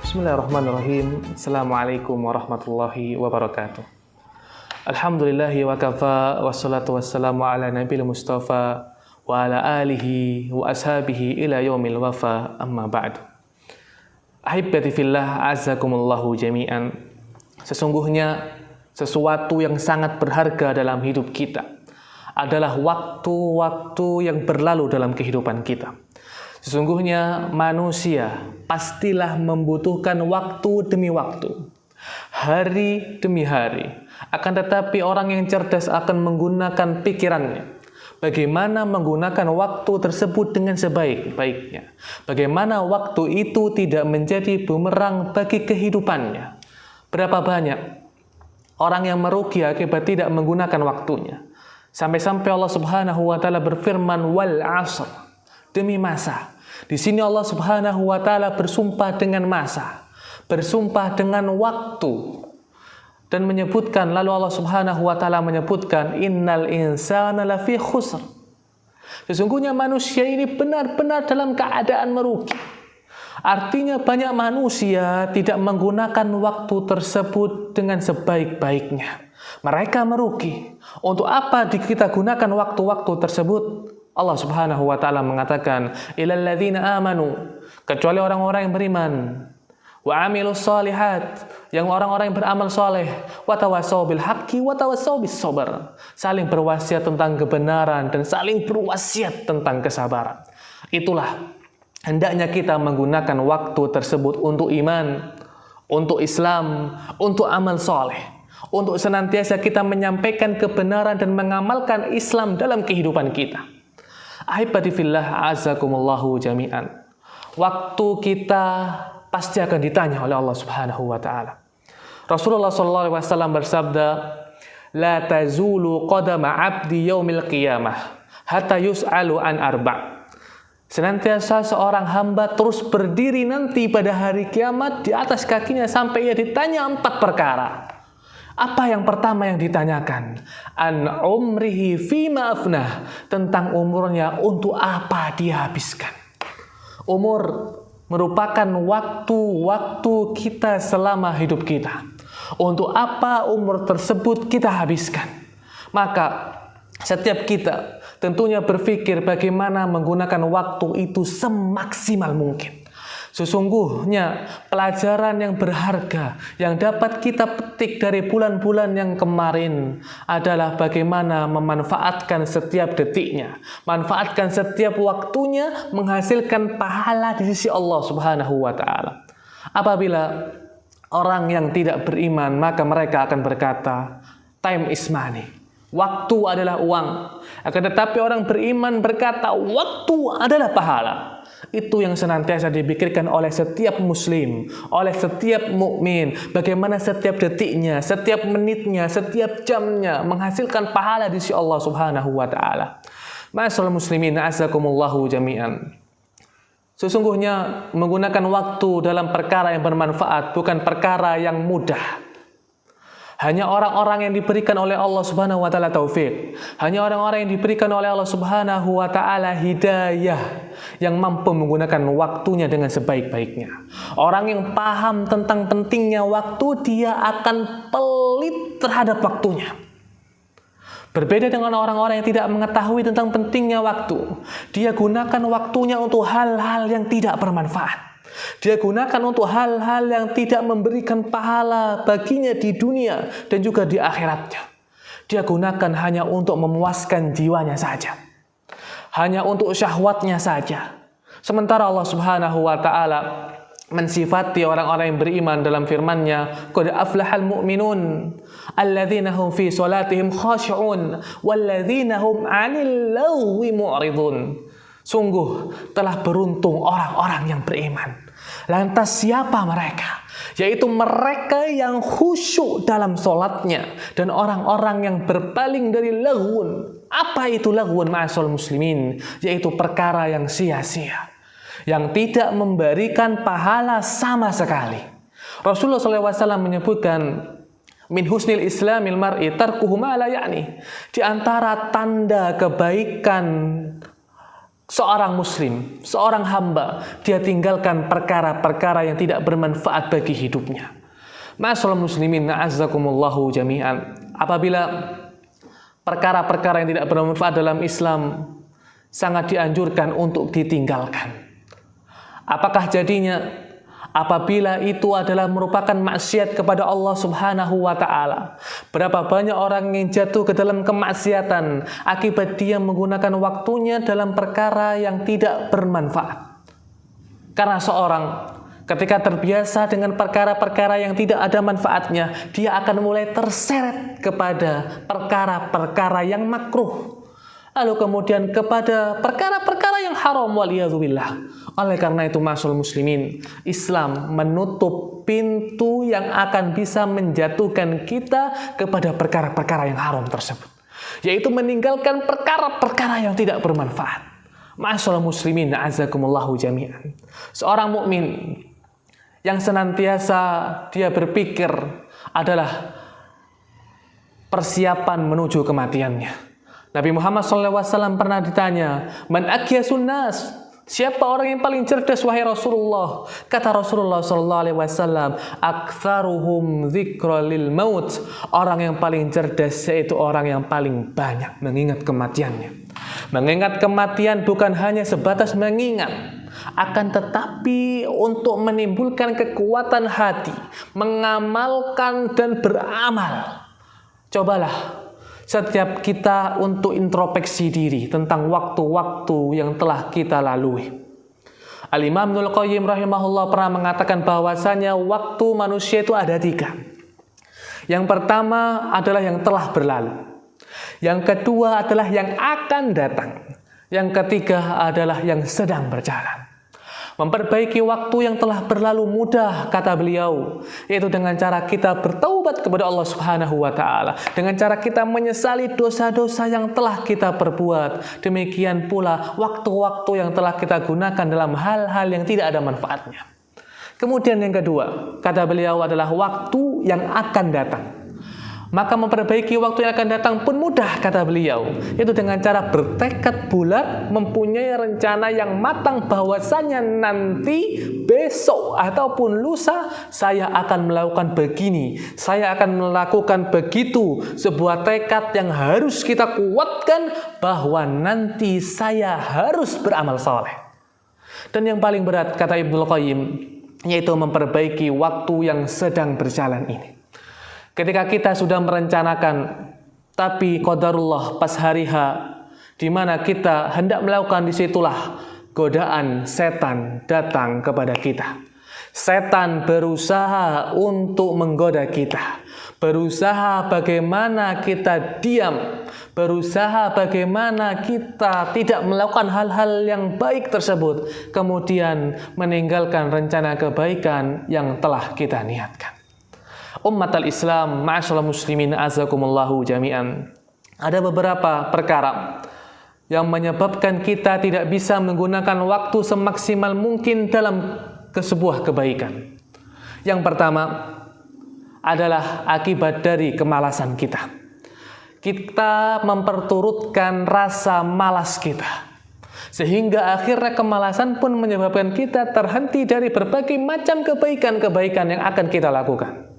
Bismillahirrahmanirrahim. Assalamualaikum warahmatullahi wabarakatuh. Alhamdulillahi wa kafa, wassalatu wassalamu ala nabil mustafa wa ala alihi wa ashabihi ila yaumil wafa, amma ba'du. Ahibbati fillah, azakumullahu jami'an. Sesungguhnya sesuatu yang sangat berharga dalam hidup kita adalah waktu-waktu yang berlalu dalam kehidupan kita. Sesungguhnya manusia pastilah membutuhkan waktu demi waktu, hari demi hari. Akan tetapi orang yang cerdas akan menggunakan pikirannya. Bagaimana menggunakan waktu tersebut dengan sebaik-baiknya. Bagaimana waktu itu tidak menjadi bumerang bagi kehidupannya. Berapa banyak orang yang merugi akibat tidak menggunakan waktunya. Sampai-sampai Allah Subhanahu wa taala berfirman, wal 'ashr, demi masa. Di sini Allah Subhanahu wa taala bersumpah dengan masa, bersumpah dengan waktu, dan menyebutkan, lalu Allah Subhanahu wa taala menyebutkan, innal insana lafi khusr. Sesungguhnya manusia ini benar-benar dalam keadaan merugi. Artinya banyak manusia tidak menggunakan waktu tersebut dengan sebaik-baiknya. Mereka merugi. Untuk apa kita gunakan waktu-waktu tersebut? Allah Subhanahu wa taala mengatakan, ilal ladzina amanu, kecuali orang-orang yang beriman, wa amilus shalihat, yang orang-orang yang beramal soleh, wa tawassaw bil haqqi wa tawassaw bis sabr, saling berwasiat tentang kebenaran dan saling berwasiat tentang kesabaran. Itulah hendaknya kita menggunakan waktu tersebut untuk iman, untuk Islam, untuk amal soleh, untuk senantiasa kita menyampaikan kebenaran dan mengamalkan Islam dalam kehidupan kita. Ahibati fillah, azakumullahu jami'an. Waktu kita pasti akan ditanya oleh Allah Subhanahu wa taala. Rasulullah sallallahu alaihi wasallam bersabda, la tazulu qadama 'abdi yaumil qiyamah hatta yus'alu an arba'. Senantiasa seorang hamba terus berdiri nanti pada hari kiamat di atas kakinya sampai ia ditanya 4 perkara. Apa yang pertama yang ditanyakan? An umrihi fima afnah, tentang umurnya, untuk apa dia habiskan. Umur merupakan waktu-waktu kita selama hidup kita. Untuk apa umur tersebut kita habiskan? Maka setiap kita tentunya berpikir bagaimana menggunakan waktu itu semaksimal mungkin. Sesungguhnya pelajaran yang berharga yang dapat kita petik dari bulan-bulan yang kemarin adalah bagaimana memanfaatkan setiap detiknya, manfaatkan setiap waktunya, menghasilkan pahala di sisi Allah Subhanahu wa taala. Apabila orang yang tidak beriman, maka mereka akan berkata, time is money. Waktu adalah uang. Akan tetapi orang beriman berkata, waktu adalah pahala. Itu yang senantiasa dipikirkan oleh setiap muslim, oleh setiap mukmin. Bagaimana setiap detiknya, setiap menitnya, setiap jamnya menghasilkan pahala di sisi Allah Subhanahu wa taala. Ma'asyiral muslimin, azakumullahu jami'an. Sesungguhnya menggunakan waktu dalam perkara yang bermanfaat bukan perkara yang mudah. Hanya orang-orang yang diberikan oleh Allah Subhanahu wa taala taufik, hanya orang-orang yang diberikan oleh Allah Subhanahu wa taala hidayah yang mampu menggunakan waktunya dengan sebaik-baiknya. Orang yang paham tentang pentingnya waktu, dia akan pelit terhadap waktunya. Berbeda dengan orang-orang yang tidak mengetahui tentang pentingnya waktu. Dia gunakan waktunya untuk hal-hal yang tidak bermanfaat. Dia gunakan untuk hal-hal yang tidak memberikan pahala baginya di dunia dan juga di akhiratnya. Dia gunakan hanya untuk memuaskan jiwanya saja, hanya untuk syahwatnya saja. Sementara Allah Subhanahu wa taala mensifati orang-orang yang beriman dalam firman-Nya, qad aflahal mu'minun alladzina hum fi salatihim khashi'un walladzina hum 'anil lagwi mu'ridun. Sungguh telah beruntung orang-orang yang beriman. Lantas siapa mereka? Yaitu mereka yang khusyuk dalam sholatnya dan orang-orang yang berpaling dari laghun. Apa itu laghun, ma'asyiral muslimin? Yaitu perkara yang sia-sia, yang tidak memberikan pahala sama sekali. Rasulullah SAW menyebutkan, min husnil islamil mar'i tarkuhu ma la ya'ni. Di antara tanda kebaikan seorang muslim, seorang hamba, dia tinggalkan perkara-perkara yang tidak bermanfaat bagi hidupnya. Ma'asyiral muslimin, na'azzakumullahu jami'an. Apabila perkara-perkara yang tidak bermanfaat dalam Islam sangat dianjurkan untuk ditinggalkan. Apakah jadinya apabila itu adalah merupakan maksiat kepada Allah Subhanahu wa ta'ala? Berapa banyak orang yang jatuh ke dalam kemaksiatan akibat dia menggunakan waktunya dalam perkara yang tidak bermanfaat. Karena seorang ketika terbiasa dengan perkara-perkara yang tidak ada manfaatnya, dia akan mulai terseret kepada perkara-perkara yang makruh, lalu kemudian kepada perkara-perkara yang haram, waliyadzubillah. Oleh karena itu, ma'asyiral muslimin, Islam menutup pintu yang akan bisa menjatuhkan kita kepada perkara-perkara yang haram tersebut, yaitu meninggalkan perkara-perkara yang tidak bermanfaat. Ma'asyiral muslimin, azakumullahu jami'an. Seorang mukmin yang senantiasa dia berpikir adalah persiapan menuju kematiannya. Nabi Muhammad SAW pernah ditanya, "Man akyasun nas?" Siapa orang yang paling cerdas wahai Rasulullah? Kata Rasulullah SAW, "Aktsaruhum dzikra lil maut." Orang yang paling cerdas yaitu orang yang paling banyak mengingat kematiannya. Mengingat kematian bukan hanya sebatas mengingat, akan tetapi untuk menimbulkan kekuatan hati, mengamalkan dan beramal. Cobalah setiap kita untuk introspeksi diri tentang waktu-waktu yang telah kita lalui. Al-Imam Ibnul Qayyim rahimahullah pernah mengatakan bahwasanya waktu manusia itu ada 3. Yang pertama adalah yang telah berlalu. Yang kedua adalah yang akan datang. Yang ketiga adalah yang sedang berjalan. Memperbaiki waktu yang telah berlalu mudah, kata beliau, yaitu dengan cara kita bertaubat kepada Allah Subhanahu wa ta'ala, dengan cara kita menyesali dosa-dosa yang telah kita perbuat. Demikian pula waktu-waktu yang telah kita gunakan dalam hal-hal yang tidak ada manfaatnya. Kemudian yang kedua, kata beliau, adalah waktu yang akan datang. Maka memperbaiki waktu yang akan datang pun mudah, kata beliau, yaitu dengan cara bertekad bulat, mempunyai rencana yang matang bahwasanya nanti, besok ataupun lusa saya akan melakukan begini, saya akan melakukan begitu. Sebuah tekad yang harus kita kuatkan bahwa nanti saya harus beramal saleh. Dan yang paling berat, kata Ibnul Qayyim, yaitu memperbaiki waktu yang sedang berjalan ini. Ketika kita sudah merencanakan, tapi qadarullah pas hari H, di mana kita hendak melakukan, disitulah godaan setan datang kepada kita. Setan berusaha untuk menggoda kita, berusaha bagaimana kita diam, berusaha bagaimana kita tidak melakukan hal-hal yang baik tersebut, kemudian meninggalkan rencana kebaikan yang telah kita niatkan. Ummat al-Islam, ma'asyiral muslimin, azakumullahu jami'an. Ada beberapa perkara yang menyebabkan kita tidak bisa menggunakan waktu semaksimal mungkin dalam sebuah kebaikan. Yang pertama adalah akibat dari kemalasan kita. Kita memperturutkan rasa malas kita, sehingga akhirnya kemalasan pun menyebabkan kita terhenti dari berbagai macam kebaikan-kebaikan yang akan kita lakukan.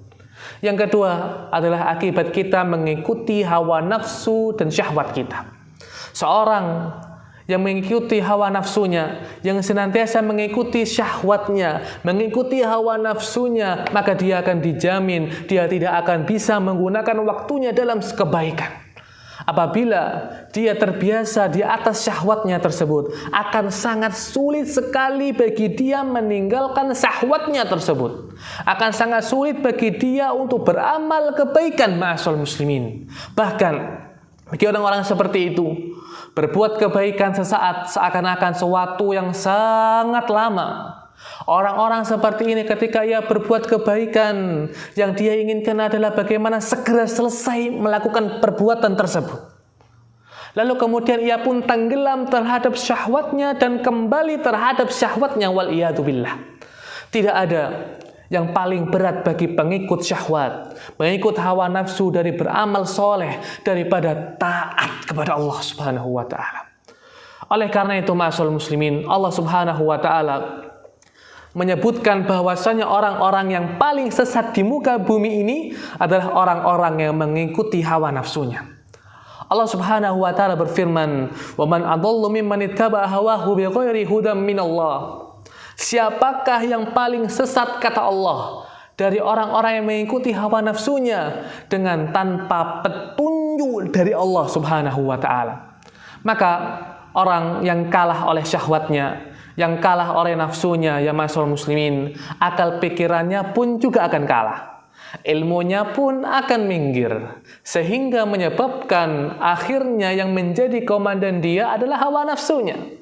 Yang kedua adalah akibat kita mengikuti hawa nafsu dan syahwat kita. Seorang yang mengikuti hawa nafsunya, yang senantiasa mengikuti syahwatnya, mengikuti hawa nafsunya, maka dia akan dijamin dia tidak akan bisa menggunakan waktunya dalam kebaikan. Apabila dia terbiasa di atas syahwatnya tersebut, akan sangat sulit sekali bagi dia meninggalkan syahwatnya tersebut. Akan sangat sulit bagi dia untuk beramal kebaikan, ma'asyiral muslimin. Bahkan bagi orang-orang seperti itu, berbuat kebaikan sesaat seakan-akan sesuatu yang sangat lama. Orang-orang seperti ini ketika ia berbuat kebaikan, yang dia inginkan adalah bagaimana segera selesai melakukan perbuatan tersebut. Lalu kemudian ia pun tenggelam terhadap syahwatnya dan kembali terhadap syahwatnya, waliyadzubillah. Tidak ada yang paling berat bagi pengikut syahwat, mengikut hawa nafsu dari beramal soleh daripada taat kepada Allah Subhanahu wa ta'ala. Oleh karena itu, ma'asyiral muslimin, Allah Subhanahu wa taala menyebutkan bahwasanya orang-orang yang paling sesat di muka bumi ini adalah orang-orang yang mengikuti hawa nafsunya. Allah Subhanahu wa taala berfirman, "Wa man adallu mimman ittaba'a hawahu bighairi hudam minallah." Siapakah yang paling sesat, kata Allah, dari orang-orang yang mengikuti hawa nafsunya dengan tanpa petunjuk dari Allah Subhanahu wa taala. Maka orang yang kalah oleh syahwatnya, yang kalah oleh nafsunya, ya ma'asyiral muslimin, akal pikirannya pun juga akan kalah. Ilmunya pun akan minggir, sehingga menyebabkan akhirnya yang menjadi komandan dia adalah hawa nafsunya.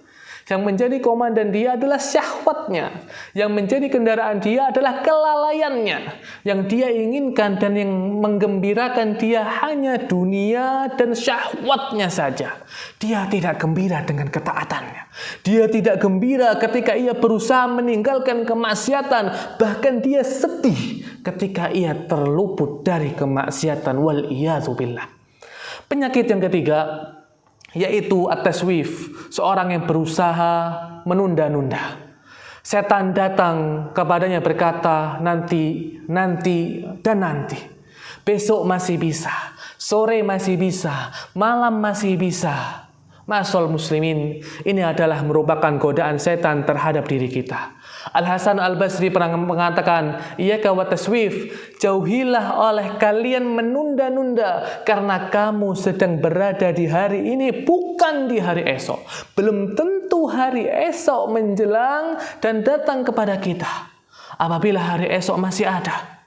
Yang menjadi komandan dia adalah syahwatnya. Yang menjadi kendaraan dia adalah kelalaiannya. Yang dia inginkan dan yang menggembirakan dia hanya dunia dan syahwatnya saja. Dia tidak gembira dengan ketaatannya. Dia tidak gembira ketika ia berusaha meninggalkan kemaksiatan. Bahkan dia sedih ketika ia terluput dari kemaksiatan. Wal-iyadzubillah. Penyakit yang ketiga, yaitu at-taswif, seorang yang berusaha menunda-nunda. Setan datang kepadanya berkata, nanti, dan nanti. Besok masih bisa, sore masih bisa, malam masih bisa. Ma'asyiral muslimin, ini adalah merupakan godaan setan terhadap diri kita. Al-Hasan Al-Basri pernah mengatakan, "Iyyaka wa taswif, jauhilah oleh kalian menunda-nunda, karena kamu sedang berada di hari ini, bukan di hari esok. Belum tentu hari esok menjelang dan datang kepada kita. Apabila hari esok masih ada,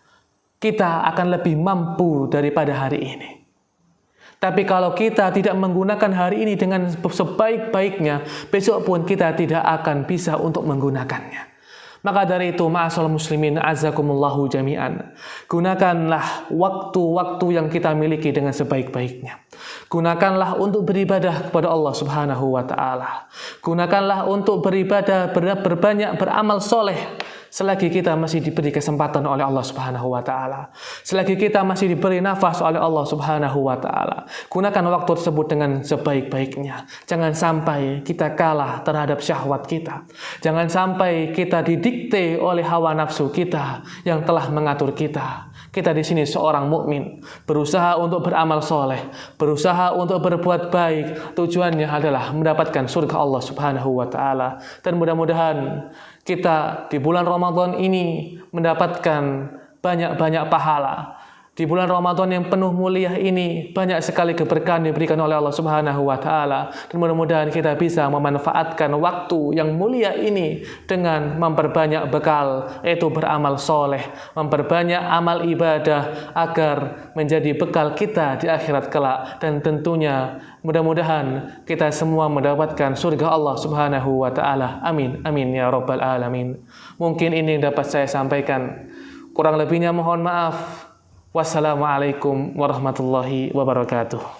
kita akan lebih mampu daripada hari ini. Tapi kalau kita tidak menggunakan hari ini dengan sebaik-baiknya, besok pun kita tidak akan bisa untuk menggunakannya." Maka dari itu, ma'asyiral muslimin, azakumullahu jami'an, gunakanlah waktu-waktu yang kita miliki dengan sebaik-baiknya. Gunakanlah untuk beribadah kepada Allah Subhanahu wa taala. Gunakanlah untuk beribadah, berbanyak beramal soleh selagi kita masih diberi kesempatan oleh Allah Subhanahu wa taala. Selagi kita masih diberi nafas oleh Allah Subhanahu wa taala. Gunakan waktu tersebut dengan sebaik-baiknya. Jangan sampai kita kalah terhadap syahwat kita. Jangan sampai kita didikte oleh hawa nafsu kita yang telah mengatur kita. Kita di sini seorang mukmin, berusaha untuk beramal soleh, berusaha untuk berbuat baik. Tujuannya adalah mendapatkan surga Allah Subhanahu wa taala. Dan mudah-mudahan kita di bulan Ramadan ini mendapatkan banyak-banyak pahala. Di bulan Ramadan yang penuh mulia ini banyak sekali keberkahan diberikan oleh Allah Subhanahu wa taala, dan mudah-mudahan kita bisa memanfaatkan waktu yang mulia ini dengan memperbanyak bekal, yaitu beramal soleh, memperbanyak amal ibadah agar menjadi bekal kita di akhirat kelak, dan tentunya mudah-mudahan kita semua mendapatkan surga Allah Subhanahu wa taala. Amin amin ya rabbal alamin. Mungkin ini yang dapat saya sampaikan. Kurang lebihnya mohon maaf. Wassalamualaikum warahmatullahi wabarakatuh.